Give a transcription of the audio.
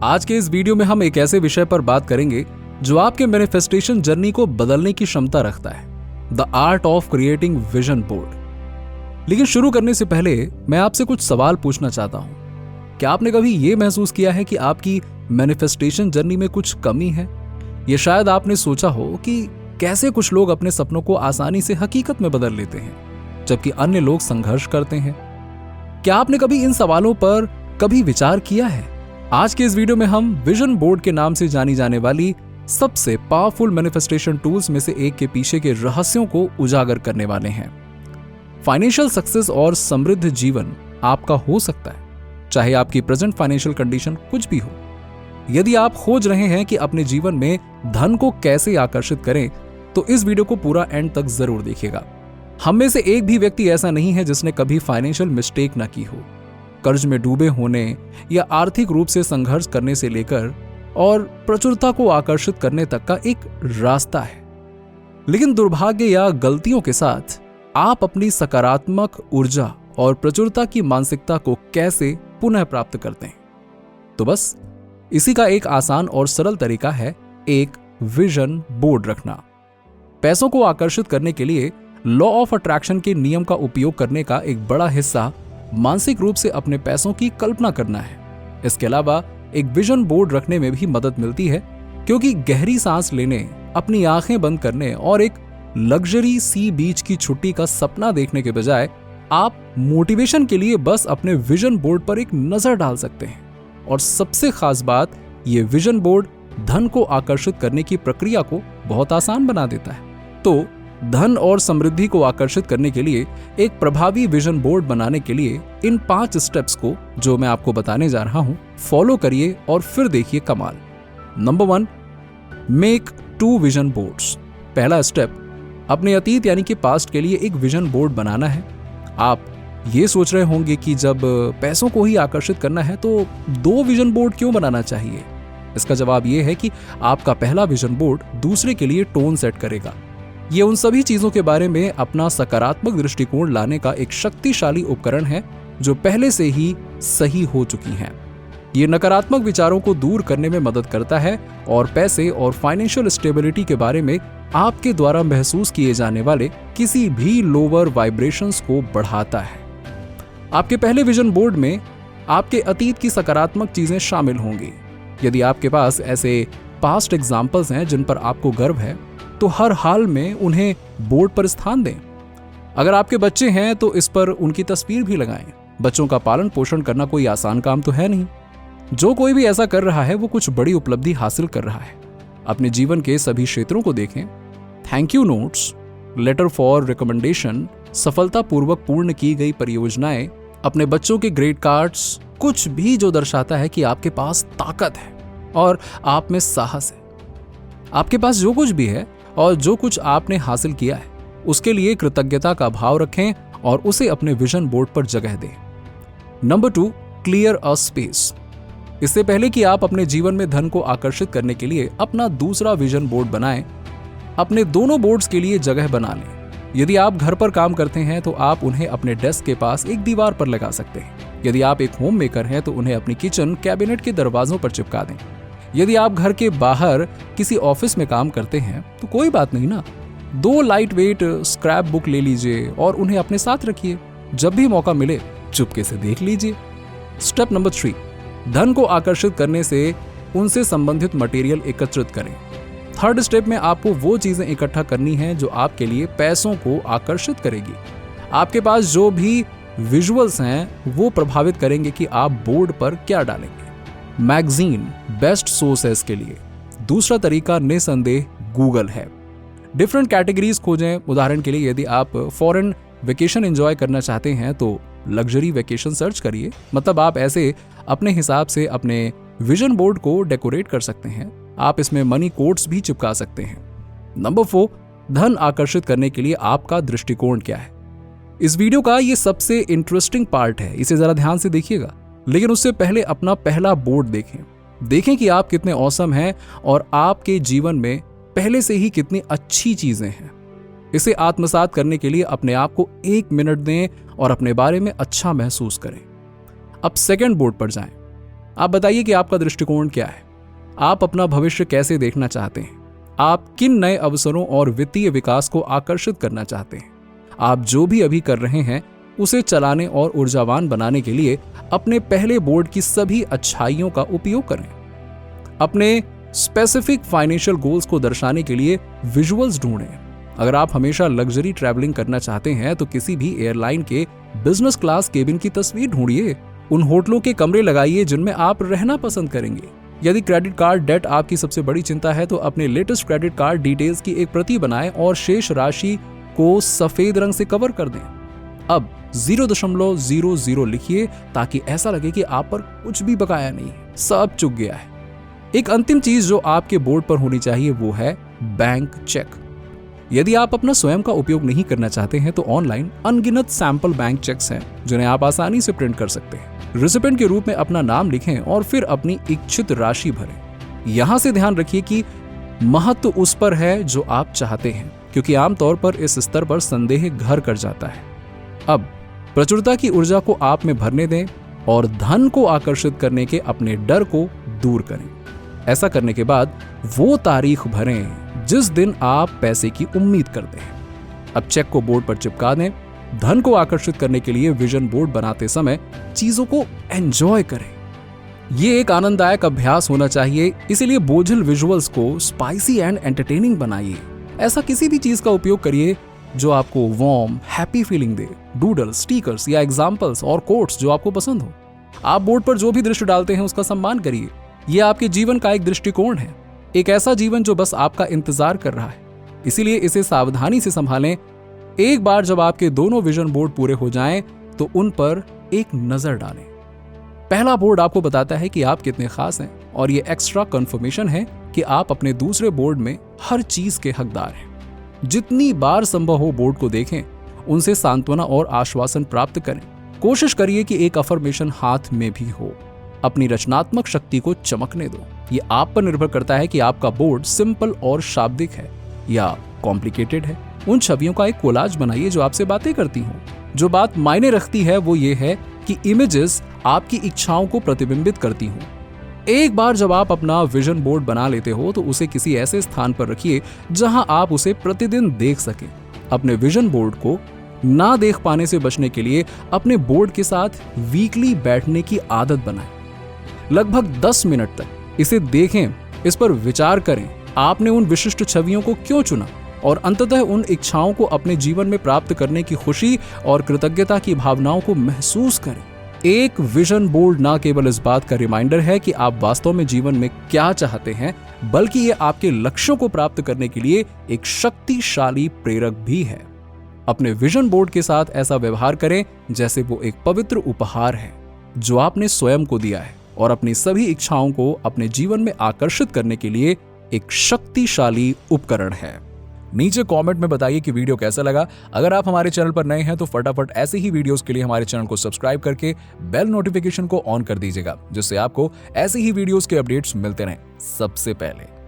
आज के इस वीडियो में हम एक ऐसे विषय पर बात करेंगे जो आपके मैनिफेस्टेशन जर्नी को बदलने की क्षमता रखता है, the art of creating vision board. लेकिन शुरू करने से पहले मैं आपसे कुछ सवाल पूछना चाहता हूं। क्या आपने कभी यह महसूस किया है कि आपकी मैनिफेस्टेशन जर्नी में कुछ कमी है? यह शायद आपने सोचा हो कि कैसे कुछ लोग अपने सपनों को आसानी से हकीकत में बदल लेते हैं, जबकि अन्य लोग संघर्ष करते हैं। क्या आपने कभी इन सवालों पर कभी विचार किया है? आज के इस वीडियो में हम विजन बोर्ड के नाम से जानी जाने वाली सबसे पावरफुल मैनिफेस्टेशन टूल्स में से एक के पीछे के रहस्यों को उजागर करने वाले हैं। फाइनेंशियल सक्सेस और समृद्ध जीवन आपका हो सकता है, चाहे आपकी प्रेजेंट फाइनेंशियल कंडीशन कुछ भी हो। यदि आप खोज रहे हैं कि अपने जीवन में धन को कैसे आकर्षित करें, तो इस वीडियो को पूरा एंड तक जरूर देखिएगा। हम में से एक भी व्यक्ति ऐसा नहीं है जिसने कभी फाइनेंशियल मिस्टेक ना की हो। कर्ज में डूबे होने या आर्थिक रूप से संघर्ष करने से लेकर और प्रचुरता को आकर्षित करने तक का एक रास्ता है। लेकिन दुर्भाग्य या गलतियों के साथ आप अपनी सकारात्मक ऊर्जा और प्रचुरता की मानसिकता को कैसे पुनः प्राप्त करते हैं? तो बस इसी का एक आसान और सरल तरीका है एक विजन बोर्ड रखना। पैसों को आकर्षित करने के लिए लॉ ऑफ अट्रैक्शन के नियम का उपयोग करने का एक बड़ा हिस्सा मानसिक रूप से अपने पैसों की कल्पना करना है। इसके अलावा एक विजन बोर्ड रखने में भी मदद मिलती है, क्योंकि गहरी सांस लेने, अपनी आंखें बंद करने और एक लग्जरी सी बीच की छुट्टी का सपना देखने के बजाय आप मोटिवेशन के लिए बस अपने विजन बोर्ड पर एक नजर डाल सकते हैं। और सबसे खास बात, ये विजन बोर्ड धन को आकर्षित करने की प्रक्रिया को बहुत आसान बना देता है। तो धन और समृद्धि को आकर्षित करने के लिए एक प्रभावी विजन बोर्ड बनाने के लिए इन 5 स्टेप्स को, जो मैं आपको बताने जा रहा हूं, फॉलो करिए और फिर देखिए कमाल। Number 1, make 2 vision boards. पहला स्टेप, अपने अतीत यानी कि पास्ट के लिए एक विजन बोर्ड बनाना है। आप ये सोच रहे होंगे कि जब पैसों को ही आकर्षित करना है तो 2 विजन बोर्ड क्यों बनाना चाहिए? इसका जवाब यह है कि आपका पहला विजन बोर्ड दूसरे के लिए टोन सेट करेगा। ये उन सभी चीजों के बारे में अपना सकारात्मक दृष्टिकोण लाने का एक शक्तिशाली उपकरण है जो पहले से ही सही हो चुकी हैं। ये नकारात्मक विचारों को दूर करने में मदद करता है और पैसे और फाइनेंशियल स्टेबिलिटी के बारे में आपके द्वारा महसूस किए जाने वाले किसी भी लोअर वाइब्रेशंस को बढ़ाता है। आपके पहले विजन बोर्ड में आपके अतीत की सकारात्मक चीजें शामिल होंगी। यदि आपके पास ऐसे पास्ट एग्जाम्पल्स हैं जिन पर आपको गर्व है, तो हर हाल में उन्हें बोर्ड पर स्थान दें। अगर आपके बच्चे हैं तो इस पर उनकी तस्वीर भी लगाएं। बच्चों का पालन पोषण करना कोई आसान काम तो है नहीं। जो कोई भी ऐसा कर रहा है वो कुछ बड़ी उपलब्धि हासिल कर रहा है। अपने जीवन के सभी क्षेत्रों को देखें। Thank you notes, letter for recommendation, सफलतापूर्वक पूर्ण की गई परियोजनाएं, अपने बच्चों के ग्रेड कार्ड्स, कुछ भी जो दर्शाता है कि आपके पास ताकत है और आप में साहस है। आपके पास जो कुछ भी है और जो कुछ आपने हासिल किया है, उसके लिए कृतज्ञता का भाव रखें और उसे अपने विजन बोर्ड पर जगह दें। Number 2, clear a space. इससे पहले कि आप अपने जीवन में धन को आकर्षित करने के लिए अपना दूसरा विजन बोर्ड बनाएं, अपने दोनों बोर्ड्स के लिए जगह बना लें। यदि आप घर पर काम करते हैं तो आप उन्हें अपने डेस्क के पास एक दीवार पर लगा सकते हैं। यदि आप एक होम मेकर हैं तो उन्हें अपनी किचन कैबिनेट के दरवाजों पर चिपका दें। यदि आप घर के बाहर किसी ऑफिस में काम करते हैं तो कोई बात नहीं ना, 2 लाइट वेट स्क्रैप बुक ले लीजिए और उन्हें अपने साथ रखिए। जब भी मौका मिले चुपके से देख लीजिए। स्टेप नंबर 3, धन को आकर्षित करने से उनसे संबंधित मटेरियल एकत्रित करें। थर्ड स्टेप में आपको वो चीजें इकट्ठा करनी है जो आपके लिए पैसों को आकर्षित करेगी। आपके पास जो भी विजुअल्स हैं वो प्रभावित करेंगे कि आप बोर्ड पर क्या डालेंगे। मैगजीन बेस्ट सोर्स है इसके लिए। दूसरा तरीका निसंदेह गूगल है। डिफरेंट कैटेगरीज खोजें। उदाहरण के लिए यदि आप फॉरेन वेकेशन एंजॉय करना चाहते हैं तो लग्जरी वेकेशन सर्च करिए। मतलब आप ऐसे अपने हिसाब से अपने विजन बोर्ड को डेकोरेट कर सकते हैं। आप इसमें मनी कोट्स भी चिपका सकते हैं। नंबर 4, धन आकर्षित करने के लिए आपका दृष्टिकोण क्या है? इस वीडियो का ये सबसे इंटरेस्टिंग पार्ट है, इसे जरा ध्यान से देखिएगा। लेकिन उससे पहले अपना पहला बोर्ड देखें कि आप कितने औसम हैं और आपके जीवन में पहले से ही कितनी अच्छी चीजें हैं। इसे आत्मसात करने के लिए अपने आप को 1 मिनट दें और अपने बारे में अच्छा महसूस करें। अब सेकंड बोर्ड पर जाएं। आप बताइए कि आपका दृष्टिकोण क्या है, आप अपना भविष्य कैसे देखना चाहते हैं, आप किन नए अवसरों और वित्तीय विकास को आकर्षित करना चाहते हैं। आप जो भी अभी कर रहे हैं उसे चलाने और ऊर्जावान बनाने के लिए अपने पहले बोर्ड की सभी अच्छाइयों का उपयोग करें। अपने स्पेसिफिक फाइनेंशियल गोल्स को दर्शाने के लिए विजुअल्स ढूंढें। अगर आप हमेशा लग्जरी ट्रैवलिंग करना चाहते हैं तो किसी भी एयरलाइन के बिजनेस क्लास केबिन की तस्वीर ढूंढिए। उन होटलों के कमरे लगाइए जिनमें आप रहना पसंद करेंगे। यदि क्रेडिट कार्ड डेट आपकी सबसे बड़ी चिंता है तो अपने लेटेस्ट क्रेडिट कार्ड डिटेल्स की एक प्रति बनाएं और शेष राशि को सफेद रंग से कवर कर दें। अब 0.00 लिखिए ताकि ऐसा लगे कि आप पर कुछ भी बकाया नहीं है, सब चुक गया है। एक अंतिम चीज जो आपके बोर्ड पर होनी चाहिए वो है बैंक चेक। यदि आप अपना स्वयं का उपयोग नहीं करना चाहते हैं तो ऑनलाइन अनगिनत सैंपल बैंक चेक्स हैं जिन्हें आप आसानी से प्रिंट कर सकते हैं। रिसिपेंट के रूप में अपना नाम लिखें और फिर अपनी इच्छित राशि भरें। यहां से ध्यान रखिए कि महत्व उस पर है जो आप चाहते हैं, क्योंकि आमतौर पर इस स्तर पर संदेह घर कर जाता है। अब प्रचुरता की ऊर्जा को आप में भरने दें और धन को आकर्षित करने के अपने डर को दूर करें। ऐसा करने के बाद वो तारीख भरें जिस दिन आप पैसे की उम्मीद करते हैं। अब चेक को बोर्ड पर चिपका दें। धन को आकर्षित करने के लिए विजन बोर्ड बनाते समय चीजों को एंजॉय करें। ये एक आनंददायक अभ्यास होना चाहिए, इसीलिए बोझिल विजुअल्स को स्पाइसी एंड एंटरटेनिंग बनाइए। ऐसा किसी भी चीज का उपयोग करिए जो आपको वार्म, हैप्पी फीलिंग दे। डूडल, स्टिकर्स या एग्जाम्पल्स और कोट्स जो आपको पसंद हो। आप बोर्ड पर जो भी दृश्य डालते हैं उसका सम्मान करिए। यह आपके जीवन का एक दृष्टिकोण है, एक ऐसा जीवन जो बस आपका इंतजार कर रहा है। इसीलिए इसे सावधानी से संभालें। एक बार जब आपके दोनों विजन बोर्ड पूरे हो जाएं, तो उन पर एक नजर डालें। पहला बोर्ड आपको बताता है कि आप कितने खास हैं, और ये एक्स्ट्रा कंफर्मेशन है कि आप अपने दूसरे बोर्ड में हर चीज के हकदार हैं। जितनी बार संभव हो बोर्ड को देखें, उनसे सांत्वना और आश्वासन प्राप्त करें। कोशिश करिए कि एक अफर्मेशन हाथ में भी हो। अपनी रचनात्मक शक्ति को चमकने दो। ये आप पर निर्भर करता है कि आपका बोर्ड सिंपल और शाब्दिक है या कॉम्प्लिकेटेड है। उन छवियों का एक कोलाज बनाइए जो आपसे बातें करती हों। जो बात मायने रखती है वो ये है कि इमेजेस आपकी इच्छाओं को प्रतिबिंबित करती हों। एक बार जब आप अपना विजन बोर्ड बना लेते हो तो उसे किसी ऐसे स्थान पर रखिए जहां आप उसे प्रतिदिन देख सकें। अपने विजन बोर्ड को ना देख पाने से बचने के लिए अपने बोर्ड के साथ वीकली बैठने की आदत बनाएं। लगभग 10 मिनट तक इसे देखें, इस पर विचार करें, आपने उन विशिष्ट छवियों को क्यों चुना, और अंततः उन इच्छाओं को अपने जीवन में प्राप्त करने की खुशी और कृतज्ञता की भावनाओं को महसूस करें। एक विजन बोर्ड ना केवल इस बात का रिमाइंडर है कि आप वास्तव में जीवन में क्या चाहते हैं, बल्कि ये आपके लक्ष्यों को प्राप्त करने के लिए एक शक्तिशाली प्रेरक भी है। अपने विजन बोर्ड के साथ ऐसा व्यवहार करें जैसे वो एक पवित्र उपहार है जो आपने स्वयं को दिया है, और अपनी सभी इच्छाओं को अपने जीवन में आकर्षित करने के लिए एक शक्तिशाली उपकरण है। नीचे कमेंट में बताइए कि वीडियो कैसा लगा। अगर आप हमारे चैनल पर नए हैं तो फटाफट ऐसे ही वीडियोस के लिए हमारे चैनल को सब्सक्राइब करके बेल नोटिफिकेशन को ऑन कर दीजिएगा, जिससे आपको ऐसे ही वीडियोस के अपडेट्स मिलते रहें सबसे पहले।